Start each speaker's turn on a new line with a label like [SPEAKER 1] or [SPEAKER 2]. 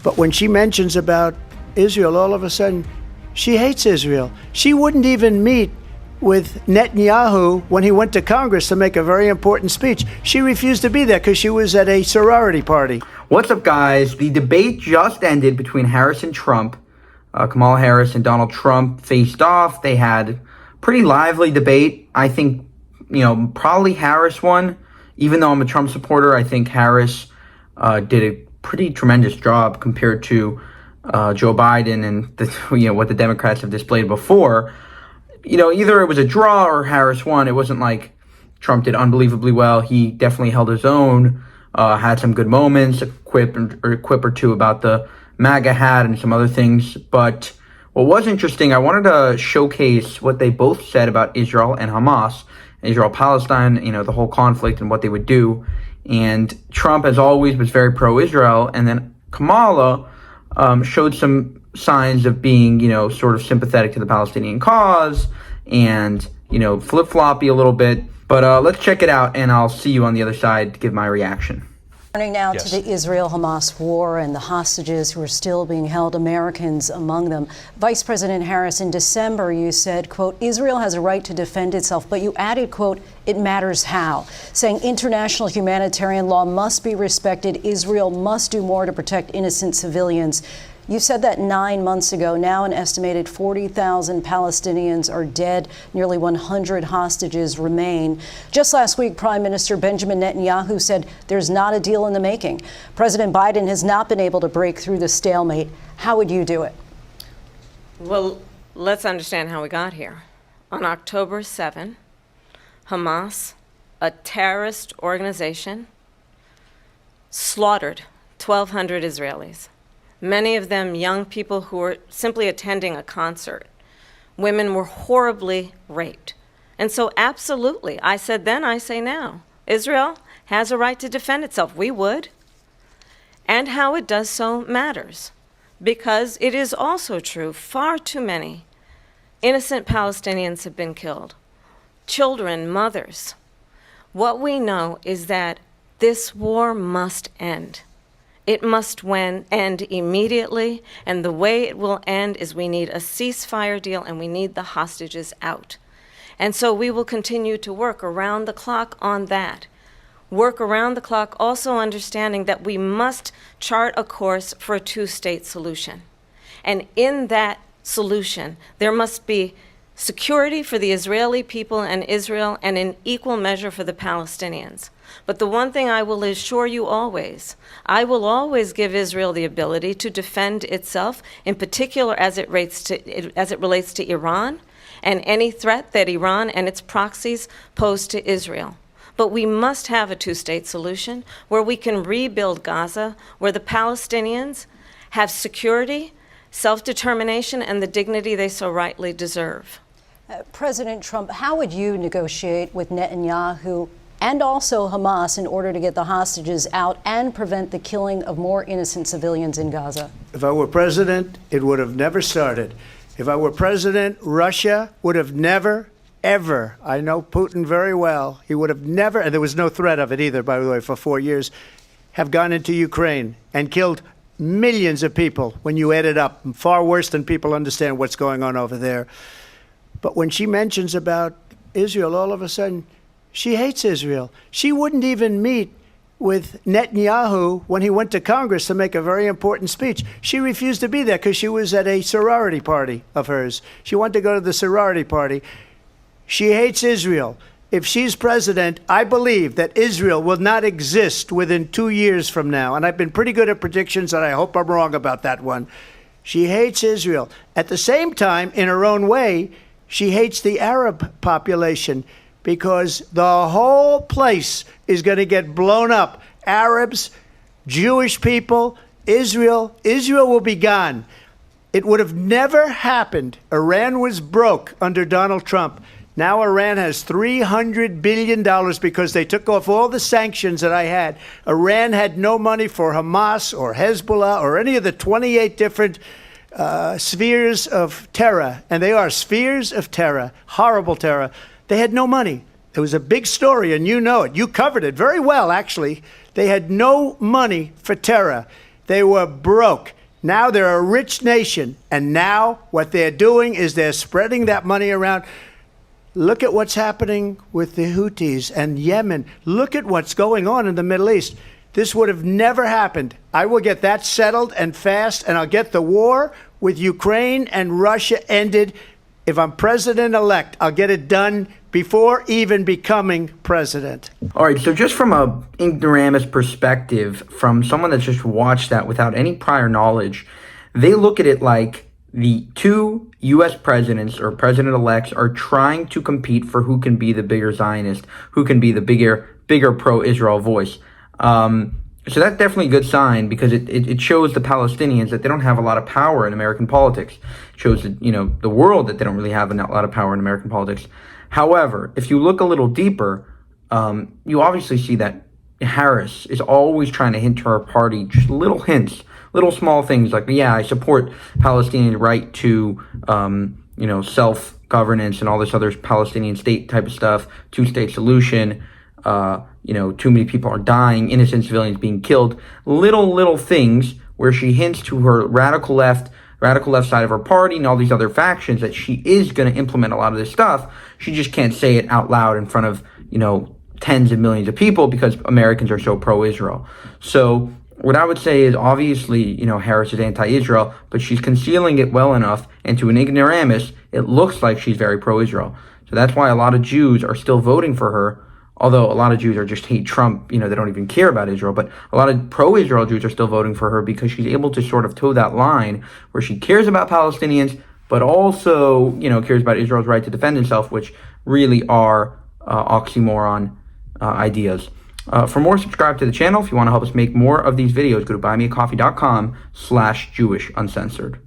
[SPEAKER 1] But when she mentions about Israel, all of a sudden, she hates Israel. She wouldn't even meet with Netanyahu when he went to Congress to make a very important speech. She refused to be there because she was at a sorority party.
[SPEAKER 2] What's up, guys? The debate just ended between Harris and Trump. Kamala Harris and Donald Trump faced off. They had a pretty lively debate. I think, probably Harris won. Even though I'm a Trump supporter, I think Harris did a pretty tremendous job compared to Joe Biden and what the Democrats have displayed before. Either it was a draw or Harris won. It wasn't like Trump did unbelievably well. He definitely held his own, had some good moments, a quip or two about the MAGA hat and some other things. But what was interesting, I wanted to showcase what they both said about Israel and Hamas, Israel-Palestine, the whole conflict and what they would do. And Trump, as always, was very pro-Israel. And then Kamala showed some signs of being, sort of sympathetic to the Palestinian cause and, flip-floppy a little bit. But let's check it out, and I'll see you on the other side to give my reaction.
[SPEAKER 3] Turning now to the Israel-Hamas war and the hostages who are still being held, Americans among them. Vice President Harris, in December, you said, quote, Israel has a right to defend itself, but you added, quote, it matters how, saying international humanitarian law must be respected. Israel must do more to protect innocent civilians. You said that 9 months ago. Now an estimated 40,000 Palestinians are dead. Nearly 100 hostages remain. Just last week, Prime Minister Benjamin Netanyahu said there's not a deal in the making. President Biden has not been able to break through the stalemate. How would you do it?
[SPEAKER 4] Well, let's understand how we got here. On October 7, Hamas, a terrorist organization, slaughtered 1,200 Israelis. Many of them young people who were simply attending a concert. Women were horribly raped. And so absolutely, I said then, I say now, Israel has a right to defend itself. We would. And how it does so matters. Because it is also true, far too many innocent Palestinians have been killed. Children, mothers. What we know is that this war must end. It must end immediately, and the way it will end is we need a ceasefire deal and we need the hostages out. And so we will continue to work around the clock on that. Work around the clock, also understanding that we must chart a course for a two-state solution. And in that solution, there must be security for the Israeli people and Israel, and in equal measure for the Palestinians. But the one thing I will assure you always, I will always give Israel the ability to defend itself, in particular as it relates to Iran and any threat that Iran and its proxies pose to Israel. But we must have a two-state solution where we can rebuild Gaza, where the Palestinians have security, self-determination, and the dignity they so rightly deserve.
[SPEAKER 3] President Trump, how would you negotiate with Netanyahu and also Hamas in order to get the hostages out and prevent the killing of more innocent civilians in Gaza?
[SPEAKER 1] If I were president, it would have never started. If I were president, Russia would have never, ever, I know Putin very well, he would have never, and there was no threat of it either, by the way, for 4 years, have gone into Ukraine and killed millions of people when you add it up, far worse than people understand what's going on over there. But when she mentions about Israel, all of a sudden, she hates Israel. She wouldn't even meet with Netanyahu when he went to Congress to make a very important speech. She refused to be there because she was at a sorority party of hers. She wanted to go to the sorority party. She hates Israel. If she's president, I believe that Israel will not exist within 2 years from now. And I've been pretty good at predictions, and I hope I'm wrong about that one. She hates Israel. At the same time, in her own way, she hates the Arab population because the whole place is going to get blown up. Arabs, Jewish people, Israel will be gone. It would have never happened. Iran was broke under Donald Trump. Now Iran has $300 billion because they took off all the sanctions that I had. Iran had no money for Hamas or Hezbollah or any of the 28 different spheres of terror, and they are spheres of terror, horrible terror. They had no money. It was a big story, and you know it. You covered it very well, actually. They had no money for terror. They were broke. Now they're a rich nation. And now what they're doing is they're spreading that money around. Look at what's happening with the Houthis and Yemen. Look at what's going on in the Middle East. This would have never happened. I will get that settled and fast, and I'll get the war with Ukraine and Russia ended. If I'm president-elect, I'll get it done before even becoming president.
[SPEAKER 2] All right, so just from a ignoramus perspective, from someone that's just watched that without any prior knowledge, they look at it like the two U.S. presidents or president-elects are trying to compete for who can be the bigger Zionist, who can be the bigger pro-Israel voice. So that's definitely a good sign, because it shows the Palestinians that they don't have a lot of power in American politics. It shows that, the world that they don't really have a lot of power in American politics. However, if you look a little deeper, you obviously see that Harris is always trying to hint to her party just little hints, little small things like, yeah, I support Palestinian right to, self-governance and all this other Palestinian state type of stuff, two-state solution. Too many people are dying, innocent civilians being killed, little things where she hints to her radical left side of her party and all these other factions that she is going to implement a lot of this stuff. She just can't say it out loud in front of, tens of millions of people because Americans are so pro-Israel. So what I would say is obviously, Harris is anti-Israel, but she's concealing it well enough, and to an ignoramus, it looks like she's very pro-Israel. So that's why a lot of Jews are still voting for her. Although a lot of Jews are just hate Trump, they don't even care about Israel. But a lot of pro-Israel Jews are still voting for her because she's able to sort of toe that line where she cares about Palestinians, but also, cares about Israel's right to defend itself, which really are oxymoron ideas. For more, subscribe to the channel. If you want to help us make more of these videos, go to buymeacoffee.com/Jewish Uncensored.